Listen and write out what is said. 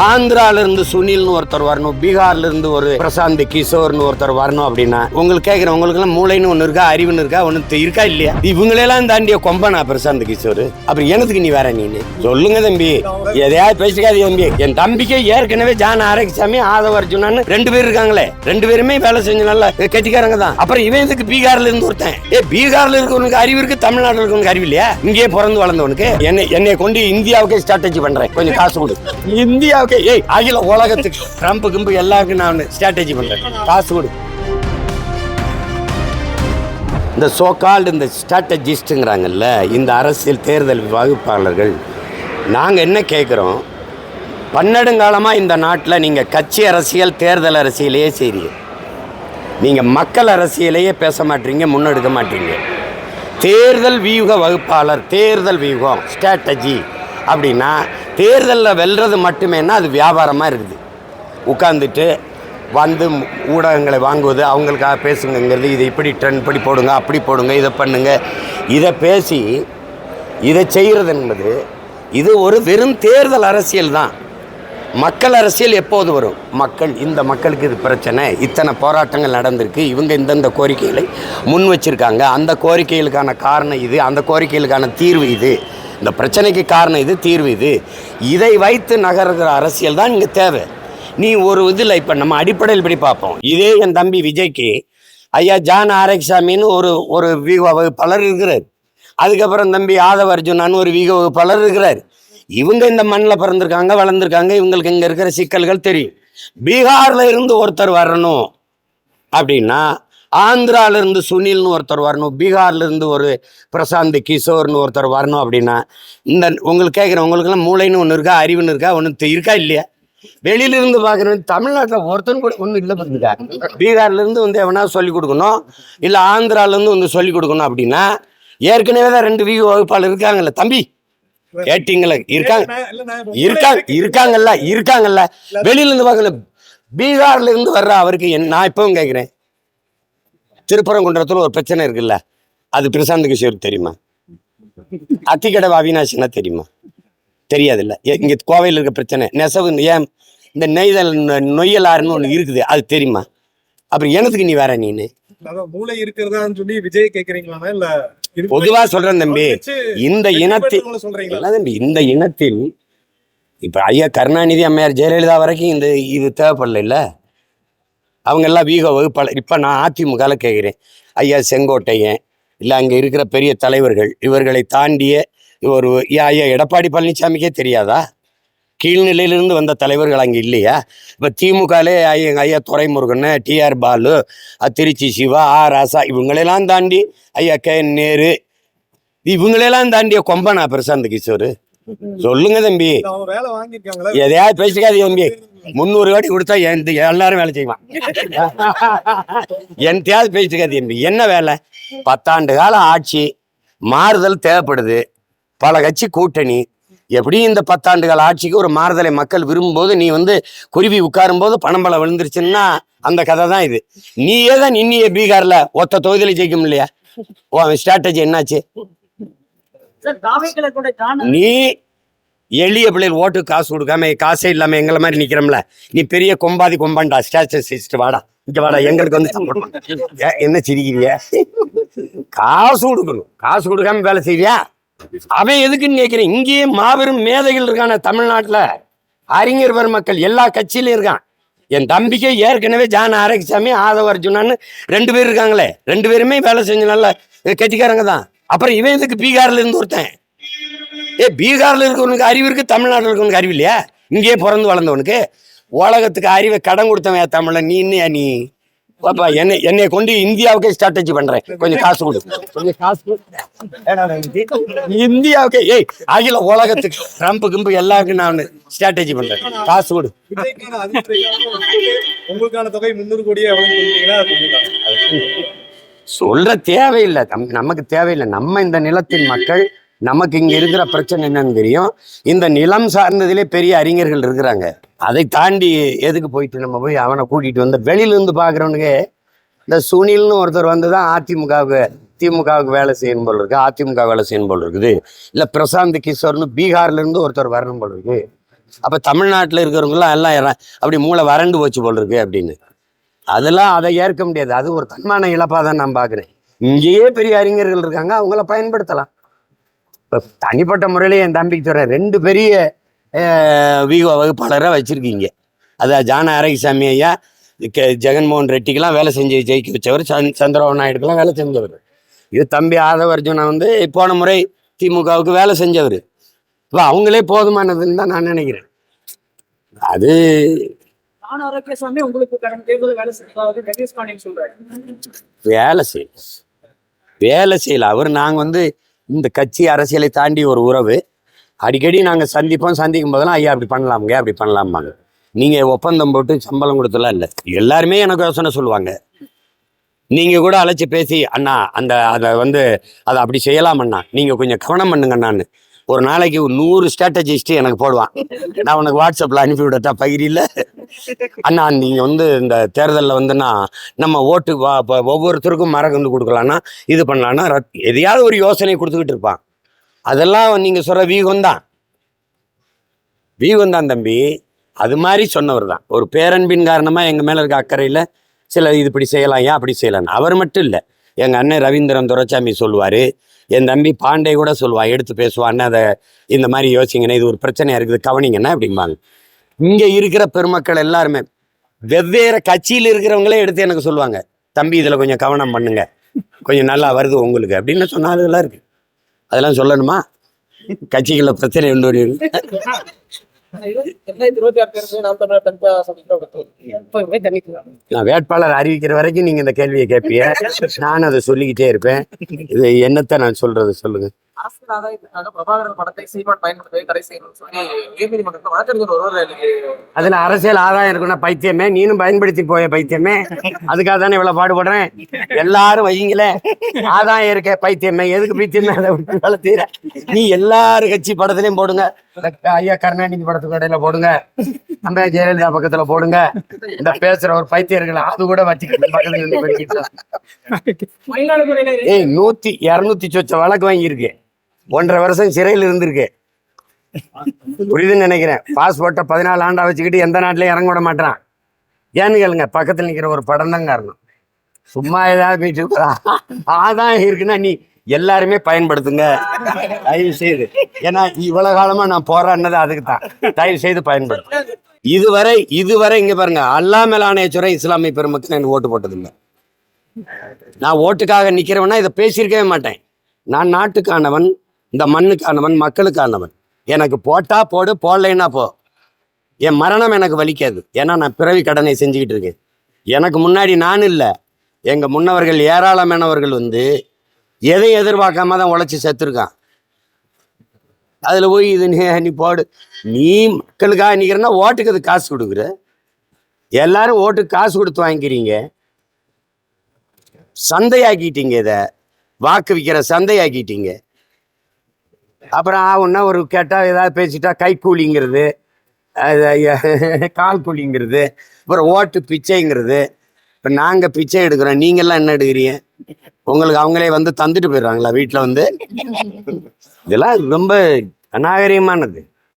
ஆந்திரால இருந்து சுனில்னு ஒருத்தர் வரணும், பீகார்ல இருந்து ஒரு பிரசாந்த் கிஷோர்னு ஒருத்தர் வரணும் அப்படின்னா உங்களுக்கு கேட்குறேன், உங்களுக்கு எல்லாம் மூளைன்னு ஒன்று இருக்கா, அறிவுன்னு இருக்கா, ஒன்று இருக்கா இல்லையா? இவங்களெல்லாம் தாண்டிய கொம்பனா பிரசாந்த் கிஷோர்? அப்புறம் எனத்துக்கு நீ வேற நீ சொல்லுங்க தம்பி, எதையாவது பேசிக்காது தம்பி. என் தம்பிக்கே ஏற்கனவே ஜான் ஆரோக்கியசாமி, ஆதவ அர்ஜுனான்னு 2 பேர் இருக்காங்களே, 2 பேருமே வேலை செஞ்சு நல்லா கெட்டிக்காரங்க தான். அப்புறம் இவன் இதுக்கு பீகார்ல இருந்து ஒருத்தன், பீகார்ல இருக்கவனுக்கு அறிவு இருக்கு, தமிழ்நாட்டில் இருக்கவனுக்கு அறிவு இல்லையா? இங்கேயே பிறந்து வளர்ந்தவனுக்கு என்னை கொண்டு இந்தியாவுக்கே ஸ்ட்ராட்டஜி பண்றேன், கொஞ்சம் காசு கொடு. இந்தியா அகில உலகத்துக்கு ட்ரம்ப் கிம்பு எல்லாருக்கும் நான் ஸ்ட்ராட்டஜி பண்றேன், காசு கொடு. இந்த சோகால்டு இந்த ஸ்ட்ராட்டஜிஸ்ட்ங்கிறாங்கல்ல, இந்த அரசியல் தேர்தல் வகுப்பாளர்கள், நாங்கள் என்ன கேட்குறோம், பன்னெடுங்காலமாக இந்த நாட்டில் நீங்கள் கட்சி அரசியல் தேர்தல் அரசியலையே செய்றீங்க, நீங்கள் மக்கள் அரசியலையே பேச மாட்டீங்க, முன்னெடுக்க மாட்டீங்க. தேர்தல் வியூக வகுப்பாளர், தேர்தல் வியூகம் ஸ்ட்ராட்டஜி அப்படின்னா தேர்தலில் வெல்றது மட்டுமேனா அது வியாபாரமாக இருக்குது. உட்காந்துட்டு வந்து ஊடகங்களை வாங்குவது, அவங்களுக்காக பேசுங்கிறது, இதை இப்படி ட்ரெண்ட் இப்படி போடுங்க, அப்படி போடுங்க, இதை பண்ணுங்க, இதை பேசி இதை செய்கிறது என்பது இது ஒரு வெறும் தேர்தல் அரசியல் தான். மக்கள் அரசியல் எப்போது வரும்? இந்த மக்களுக்கு இது பிரச்சனை, இத்தனை போராட்டங்கள் நடந்திருக்கு, இவங்க இந்தந்த கோரிக்கைகளை முன் வச்சிருக்காங்க, அந்த கோரிக்கைகளுக்கான காரணம் இது, அந்த கோரிக்கைகளுக்கான தீர்வு இது, இந்த பிரச்சனைக்கு காரணம் இது, தீர்வு இது, இதை வைத்து நகர்கிற அரசியல் தான் இங்கே தேவை. நீ ஒரு இதில் இப்போ நம்ம அடிப்படையில் இப்படி பார்ப்போம். இதே என் தம்பி விஜய்க்கு ஐயா ஜான் ஆரோக்கியசாமின்னு ஒரு வீக வகுப்பாளர் இருக்கிறார். அதுக்கப்புறம் தம்பி ஆதவ அர்ஜுனான்னு ஒரு வீக வகுப்பாளர் இருக்கிறார். இவங்க இந்த மண்ணில் பிறந்திருக்காங்க, வளர்ந்துருக்காங்க, இவங்களுக்கு இங்கே இருக்கிற சிக்கல்கள் தெரியும். பீகாரில் இருந்து ஒருத்தர் வரணும் அப்படின்னா ஆந்திரால இருந்து சுனில்னு ஒருத்தர் வரணும், பீகார்ல இருந்து ஒரு பிரசாந்த் கிஷோர்னு ஒருத்தர் வரணும் அப்படின்னா உங்களுக்கு கேட்குறேன், உங்களுக்கெல்லாம் மூளைன்னு ஒன்று இருக்கா, அறிவுன்னு இருக்கா, ஒன்று இருக்கா இல்லையா? வெளியிலிருந்து பார்க்குறேன், தமிழ்நாட்டில் ஒருத்தன் கூட ஒன்றும் இல்லை பண்ணுங்க. பீகார்ல இருந்து வந்து எவனா சொல்லிக் கொடுக்கணும், இல்லை ஆந்திராலேருந்து வந்து சொல்லிக் கொடுக்கணும் அப்படின்னா ஏற்கனவே தான் 2 வீக வகுப்பாளர் இருக்காங்கல்ல தம்பி, கேட்டீங்களா? இருக்காங்கல்ல. வெளியில இருந்து பார்க்கணும், பீகார்ல இருந்து வர்ற அவருக்கு நான் இப்பவும் கேட்குறேன், திருப்பரங்குன்றத்தில் ஒரு பிரச்சனை இருக்குல்ல, அது பிரசாந்த் கிஷோர் தெரியுமா? அத்திக்கடை அவினாஷினா தெரியுமா? தெரியாதுல்ல. இங்கே கோவையில் இருக்க பிரச்சனை நெசவு, ஏன் இந்த நொய்யலாறுன்னு ஒன்று இருக்குது, அது தெரியுமா? அப்புறம் எனத்துக்கு நீ வேற நீனு மூளை இருக்கிறதான்னு சொல்லி விஜய் கேட்குறீங்களா? இல்லை பொதுவாக சொல்கிறேன் தம்பி, இந்த இனத்தில் இப்போ ஐயா கருணாநிதி, அம்மையார் ஜெயலலிதா வரைக்கும் இது தேவைப்படல இல்லை? அவங்க எல்லாம் வீக வகுப்பாளர். இப்போ நான் அதிமுகவில் கேட்குறேன், ஐயா செங்கோட்டையன், இல்லை அங்கே இருக்கிற பெரிய தலைவர்கள், இவர்களை தாண்டிய ஐயா எடப்பாடி பழனிசாமிக்கே தெரியாதா? கீழ்நிலையிலிருந்து வந்த தலைவர்கள் அங்கே இல்லையா? இப்போ திமுகலே ஐயா துரைமுருகன், டிஆர் பாலு, திருச்சி சிவா, ராசா, இவங்களெல்லாம் தாண்டி ஐயா நேரு, இவங்களெல்லாம் தாண்டிய கொம்பனா பிரசாந்த் கிஷோர்? சொல்லுங்க தம்பி, எதையாவது பேசிக்காது தம்பி. 300 கோடி கொடுத்தா எல்லாரும் வேலை செய்வான். என்னத்தையாவது பேசிக்காது தம்பி. என்ன வேலை? 10 ஆண்டு கால ஆட்சி, மாறுதல் தேவைப்படுது, பல கட்சி கூட்டணி. எப்படியும் இந்த 10 ஆண்டு கால ஆட்சிக்கு ஒரு மாறுதலை மக்கள் விரும்பும்போது நீ குருவி உட்காரும் போது பணம் பல விழுந்துருச்சுன்னா அந்த கதை தான் இது. நீயே தான் நின்னிய பீகார்ல ஒத்த தொகுதியில ஜெயிக்க முடியலையா? ஸ்ட்ராட்டஜி என்னாச்சு? நீ எளிய பிள்ளைகள் ஓட்டு காசு கொடுக்காம, காசே இல்லாம எங்களை மாதிரி நிக்கிறோம்ல, நீ பெரிய கொம்பாண்டா ஸ்ட்ராட்டஜிஸ்ட், வாடா இங்க வாடா, எங்களுக்கு என்ன சிரிக்கிறிய? காசு கொடுக்கணும், காசு கொடுக்காம வேலை செய்வியா? அவன் எதுக்குன்னு கேட்கிறேன். இங்கேயே மாபெரும் மேதைகள் இருக்கான தமிழ்நாட்டுல, அறிஞர் பெருமக்கள் எல்லா கட்சியிலும் இருக்கான். என் தம்பிக்கே ஏற்கனவே ஜான் ஆரோக்கியசாமி, ஆதவ அர்ஜுனான்னு 2 பேர் இருக்காங்களே, 2 பேருமே வேலை செஞ்சு நல்லா கட்சிக்காரங்க தான். அப்புறம் இவன் இதுக்கு பீகார்ல இருந்து ஒருத்தன், பீகார்ல இருக்கவனுக்கு அறிவு இருக்கு, தமிழ்நாட்டில் இருக்கவனுக்கு அறிவு இல்லையா? இங்கேயே பிறந்து வளர்ந்தவனுக்கு உலகத்துக்கு அறிவை கடன் கொடுத்தவன் தமிழன். நீ பாப்பா என்னை கொண்டு இந்தியாவுக்கே ஸ்ட்ராட்டஜி பண்றேன், கொஞ்சம் காசு கொடு, கொஞ்சம் காசு கொடு. இந்தியாவுக்கே அகில உலகத்துக்கு ட்ரம்ப் கிம்பு எல்லாருக்கும் நான் ஸ்ட்ராட்டஜி பண்றேன், காசு கொடு. உங்களுக்கான தொகை 300 கோடியே சொல்ற தேவையில்லை, நமக்கு தேவையில்லை. நம்ம இந்த நிலத்தின் மக்கள், நமக்கு இங்க இருக்கிற பிரச்சனை என்னன்னு தெரியும். இந்த நிலம் சார்ந்ததிலே பெரிய அறிஞர்கள் இருக்கிறாங்க. அதை தாண்டி எதுக்கு போயிட்டு நம்ம போய் அவனை கூட்டிட்டு வந்து வெளியிலிருந்து பாக்குறவனுக்கு, இந்த சுனில்னு ஒருத்தர் வந்து தான் திமுகவுக்கு வேலை செய்யணும் போல் இருக்கு, அதிமுக வேலை செய்யணும் போல் இருக்குது. இல்லை பிரசாந்த் கிஷோர்னு பீகார்ல இருந்து ஒருத்தர் வரணும் போல் இருக்கு. அப்போ தமிழ்நாட்டில் இருக்கிறவங்களாம் எல்லாம் அப்படி மூளை வறண்டு போச்சு போல் இருக்கு அப்படின்னு. அதெல்லாம் அதை ஏற்க முடியாது. அது ஒரு தன்மான இழப்பாக தான் நான் பார்க்குறேன். இங்கேயே பெரிய அறிஞர்கள் இருக்காங்க, அவங்கள பயன்படுத்தலாம். இப்போ தனிப்பட்ட முறையிலே என் தம்பிக்கு சொல்கிறேன், 2 பெரிய விகோ வகுப்பாளராக வச்சுருக்கீங்க. அதான் ஜான ஆரோக்கியசாமி ஐயா, ஜெகன்மோகன் ரெட்டிக்கெல்லாம் வேலை செஞ்சு ஜெயிக்க வச்சவர், சந்திரபாபு நாயுடுக்கெல்லாம் வேலை செஞ்சவர். இது தம்பி ஆதவ அர்ஜுனா வந்து போன முறை திமுகவுக்கு வேலை செஞ்சவர். இப்போ அவங்களே போதுமானதுன்னு தான் நான் நினைக்கிறேன். அது வேலை செய்யல அவர். நாங்கள் வந்து இந்த கட்சி அரசியலை தாண்டி ஒரு உறவு. அடிக்கடி நாங்கள் சந்திக்கும் போதெல்லாம் ஐயா அப்படி பண்ணலாமுங்க, அப்படி பண்ணலாமாங்க. நீங்கள் ஒப்பந்தம் போட்டு சம்பளம் கொடுத்தலாம் இல்லை. எல்லாருமே எனக்கு யோசனை சொல்லுவாங்க. நீங்கள் கூட அழைச்சி பேசி, அண்ணா அதை அதை அப்படி செய்யலாம் அண்ணா, நீங்கள் கொஞ்சம் கவனம் பண்ணுங்க. நான் ஒரு நாளைக்கு 100 ஸ்ட்ராட்டஜிஸ்ட்டு எனக்கு போடுவான். நான் உனக்கு வாட்ஸ்அப்பில் அனுப்பி விடட்டா பகிரியில். அண்ணா நீங்கள் இந்த தேர்தலில் நம்ம ஓட்டு ஒவ்வொருத்தருக்கும் மரக்கன்று கொடுக்கலான்னா, இது பண்ணலான்னா, எதையாவது ஒரு யோசனை கொடுத்துக்கிட்டு இருப்பான். அதெல்லாம் நீங்கள் சொல்கிற வீகம் தான் தம்பி. அது மாதிரி சொன்னவர் தான். ஒரு பேரன்பின் காரணமாக எங்கள் மேலே இருக்க அக்கறையில் சில இது இப்படி செய்யலாம், ஏன் அப்படி செய்யலான்னு. அவர் மட்டும் இல்லை, எங்கள் அண்ணன் ரவீந்திரன் துரைசாமி சொல்லுவார், என் தம்பி பாண்டே கூட சொல்லுவான், எடுத்து பேசுவான்னு. அதை இந்த மாதிரி யோசிங்கன்னா, இது ஒரு பிரச்சனையாக இருக்குது, கவனிங்கன்னா அப்படிம்பாங்க. இங்கே இருக்கிற பெருமக்கள் எல்லாருமே வெவ்வேறு கட்சியில் இருக்கிறவங்களே எடுத்து எனக்கு சொல்லுவாங்க, தம்பி இதில் கொஞ்சம் கவனம் பண்ணுங்க, கொஞ்சம் நல்லா வருது உங்களுக்கு அப்படின்னு சொன்னாலும் இருக்கு. அதெல்லாம் சொல்லணுமா? கட்சிகளில் பிரச்சனை உண்டு. நான் வேட்பாளர் அறிவிக்கிற வரைக்கும் நீங்க இந்த கேள்வியை கேட்பீங்க, நான் அதை சொல்லிக்கிட்டே இருப்பேன். இது என்னத்தை நான் சொல்றது சொல்லுங்க. அதுல அரசியல் ஆதாயம் இருக்குன்னா பைத்தியமே, நீனும் பயன்படுத்தி போய பைத்தியமே. அதுக்காக தானே இவ்வளவு பாடுபடுறேன். எல்லாரும் வைங்களே, ஆதாயம் இருக்க பைத்தியமே, எதுக்கு பைத்தியமே அதை விட்டு வளர்த்தீர. நீ எல்லாரும் கட்சி படத்துலயும் போடுங்க, ஐயா கருணாநிதி படத்துக்கு இடையில போடுங்க, நம்ம ஜெயலலிதா பக்கத்துல போடுங்க. இந்த பேசுற ஒரு பைத்தியம் இருக்குல்ல, அது கூட வச்சுக்கிட்டு பக்கத்துல இருந்து பண்ணிட்டு 100-200 சொச்ச வழக்கு வாங்கியிருக்கு. 1.5 வருஷம் சிறையில் இருந்திருக்கு. புரியுதுன்னு நினைக்கிறேன். பாஸ்போர்ட்டை 14 ஆண்டா வச்சுக்கிட்டு எந்த நாட்டிலையும் இறங்க விட மாட்டான். ஏன்னு கேளுங்க, பக்கத்தில் நிற்கிற ஒரு படம் தான் காரணம். சும்மா ஏதாவது போயிட்டு ஆதான் இருக்குன்னா நீ எல்லாருமே பயன்படுத்துங்க தயவு செய்து. ஏன்னா இவ்வளவு காலமா நான் போராடினது அதுக்கு தான். தயவு செய்து பயன்படுத்து. இதுவரை இங்க பாருங்க, அல்லாஹ் மேல் ஆணையச்சுரை இஸ்லாமிய பெருமக்கள் எனக்கு ஓட்டு போட்டதில்லை. நான் ஓட்டுக்காக நிக்கிறவனா இதை பேசியிருக்கவே மாட்டேன். நான் நாட்டுக்கானவன், இந்த மண்ணுக்கானவன், மக்களுக்கானவன். எனக்கு போட்டா போடு, போடலைன்னா போ. என் மரணம் எனக்கு வலிக்காது. ஏன்னா நான் பிறவி கடனை செஞ்சுக்கிட்டு இருக்கேன். எனக்கு முன்னாடி நான் இல்லை, எங்க முன்னவர்கள் ஏராளமானவர்கள் எதை எதிர்பார்க்காம தான் உழைச்சி செத்துருக்கான். அதுல போய் இது நீ போடு. நீ மக்களுக்காக நிக்கிறன்னா ஓட்டுக்கு அது காசு கொடுக்குற. எல்லாரும் ஓட்டுக்கு காசு கொடுத்து வாங்கிக்கிறீங்க, சந்தையாக்கிட்டீங்க. இதை வாக்கு விற்கிற சந்தையாக்கிட்டீங்க. அப்புறம் ஆகுன்னா ஒரு கேட்டால் ஏதாவது பேசிட்டா கைக்கூலிங்கிறது, கால் கூலிங்கிறது, அப்புறம் ஓட்டு பிச்சைங்கிறது. இப்போ நாங்கள் பிச்சை எடுக்கிறோம், நீங்கள்லாம் என்ன எடுக்கிறீங்க? உங்களுக்கு அவங்களே தந்துட்டு போயிடுறாங்களா வீட்டில்? இதெல்லாம் ரொம்ப அநாகரிகமானது.